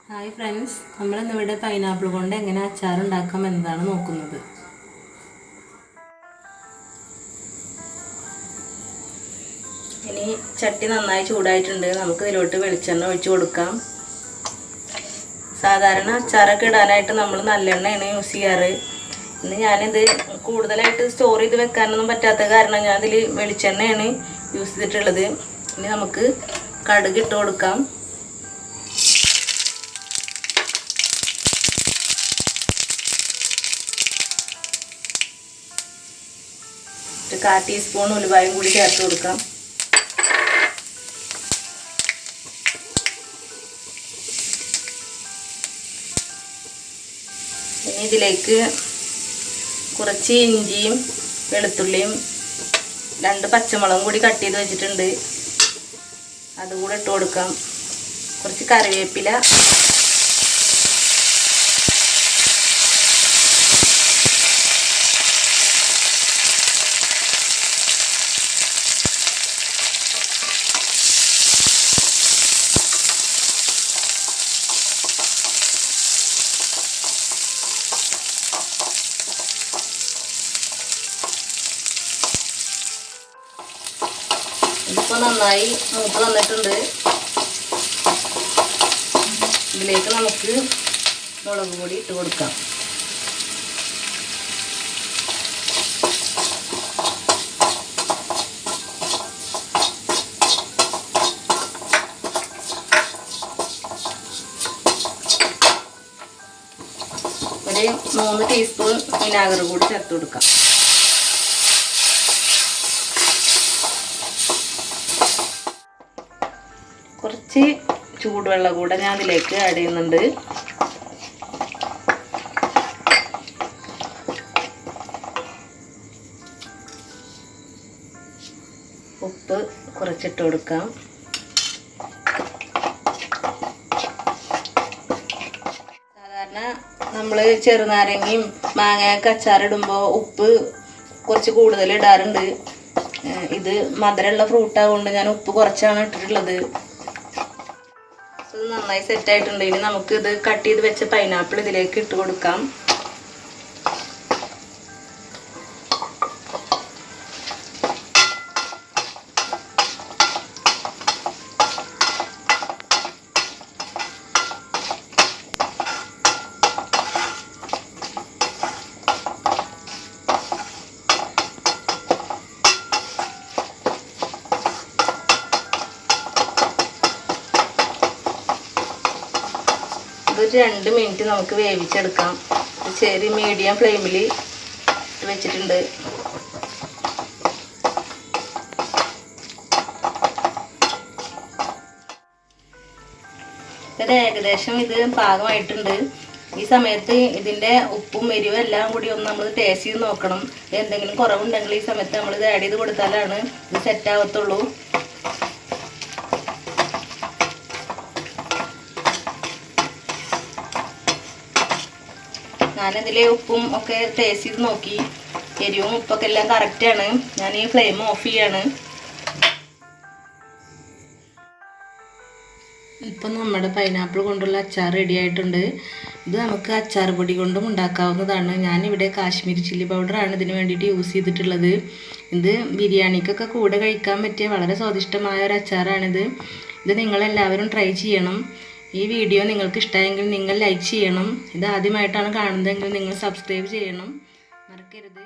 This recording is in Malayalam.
ഹായ് ഫ്രണ്ട്സ്, നമ്മളിന്നിവിടെ പൈനാപ്പിൾ കൊണ്ട് എങ്ങനെ അച്ചാർ ഉണ്ടാക്കാം എന്നതാണ് നോക്കുന്നത്. ഇനി ചട്ടി നന്നായി ചൂടായിട്ടുണ്ട്. നമുക്ക് ഇതിലോട്ട് വെളിച്ചെണ്ണ ഒഴിച്ചു കൊടുക്കാം. സാധാരണ അച്ചാറൊക്കെ ഇടാനായിട്ട് നമ്മൾ നല്ലെണ്ണയാണ് യൂസ് ചെയ്യാറ്. ഇന്ന് ഞാനിത് കൂടുതലായിട്ട് സ്റ്റോർ ചെയ്ത് വെക്കാനൊന്നും പറ്റാത്ത കാരണം ഞാൻ ഇതിൽ വെളിച്ചെണ്ണയാണ് യൂസ് ചെയ്തിട്ടുള്ളത്. ഇനി നമുക്ക് കടുക് ഇട്ട് കൊടുക്കാം. ഒരു 1/4 ടീസ്പൂൺ ഉലുവായും കൂടി ചേർത്ത് കൊടുക്കാം. ഇനി ഇതിലേക്ക് കുറച്ച് ഇഞ്ചിയും വെളുത്തുള്ളിയും 2 പച്ചമുളകും കൂടി കട്ട് ചെയ്ത് വെച്ചിട്ടുണ്ട്, അതുകൂടെ ഇട്ട് കൊടുക്കാം. കുറച്ച് കറിവേപ്പില, ഇതിപ്പോൾ നന്നായി മൂത്ത് വന്നിട്ടുണ്ട്. ഇതിലേക്ക് നമുക്ക് മുളക് പൊടി ഇട്ട് കൊടുക്കാം. ഒരു 3 ടീസ്പൂൺ വിനാഗർ കൂടി ചേർത്ത് കൊടുക്കാം. കുറച്ച് ചൂടുവെള്ളം കൂടെ ഞാൻ ഇതിലേക്ക് ആഡ് ചെയ്യുന്നുണ്ട്. ഉപ്പ് കുറച്ചിട്ട് കൊടുക്കാം. സാധാരണ നമ്മൾ ചെറുനാരങ്ങയും മാങ്ങയൊക്കെ അച്ചാറിടുമ്പോൾ ഉപ്പ് കുറച്ച് കൂടുതൽ ഇടാറുണ്ട്. ഇത് മധുരമുള്ള ഫ്രൂട്ട് ആയതുകൊണ്ട് ഞാൻ ഉപ്പ് കുറച്ചാണ് ഇട്ടിട്ടുള്ളത്. ഇത് നന്നായി സെറ്റായിട്ടുണ്ട്. ഇനി നമുക്ക് ഇത് കട്ട് ചെയ്ത് വെച്ച പൈനാപ്പിൾ ഇതിലേക്ക് ഇട്ട് കൊടുക്കാം. ഇതൊരു 2 മിനിറ്റ് നമുക്ക് വേവിച്ചെടുക്കാം. ചെറിയ മീഡിയം ഫ്ലെയിമിൽ വെച്ചിട്ടുണ്ട്. ഏകദേശം ഇത് പാകമായിട്ടുണ്ട്. ഈ സമയത്ത് ഇതിൻ്റെ ഉപ്പും എരിവും എല്ലാം കൂടി ഒന്ന് നമ്മൾ ടേസ്റ്റ് ചെയ്ത് നോക്കണം. എന്തെങ്കിലും കുറവുണ്ടെങ്കിൽ ഈ സമയത്ത് നമ്മൾ ഇത് ആഡ് ചെയ്ത് കൊടുത്താലാണ് ഇത് സെറ്റ് ആവത്തുള്ളൂ. ഞാനിതിൽ ഉപ്പും ഒക്കെ ടേസ്റ്റ് ചെയ്ത് നോക്കി. എരിവും ഉപ്പൊക്കെ എല്ലാം കറക്റ്റാണ്. ഞാൻ ഈ ഫ്ലെയിം ഓഫ് ചെയ്യാണ്. ഇപ്പം നമ്മുടെ പൈനാപ്പിൾ കൊണ്ടുള്ള അച്ചാർ റെഡി ആയിട്ടുണ്ട്. ഇത് നമുക്ക് അച്ചാർ പൊടി കൊണ്ടും ഉണ്ടാക്കാവുന്നതാണ്. ഞാനിവിടെ കാശ്മീരി ചില്ലി പൗഡറാണ് ഇതിന് വേണ്ടിയിട്ട് യൂസ് ചെയ്തിട്ടുള്ളത്. ഇത് ബിരിയാണിക്കൊക്കെ കൂടെ കഴിക്കാൻ പറ്റിയ വളരെ സ്വാദിഷ്ടമായ ഒരു അച്ചാറാണിത്. ഇത് നിങ്ങളെല്ലാവരും ട്രൈ ചെയ്യണം. ഈ വീഡിയോ നിങ്ങൾക്ക് ഇഷ്ടമായെങ്കിൽ നിങ്ങൾ ലൈക്ക് ചെയ്യണം. ഇത് ആദ്യമായിട്ടാണ് കാണുന്നതെങ്കിൽ നിങ്ങൾ സബ്സ്ക്രൈബ് ചെയ്യണം, മറക്കരുത്.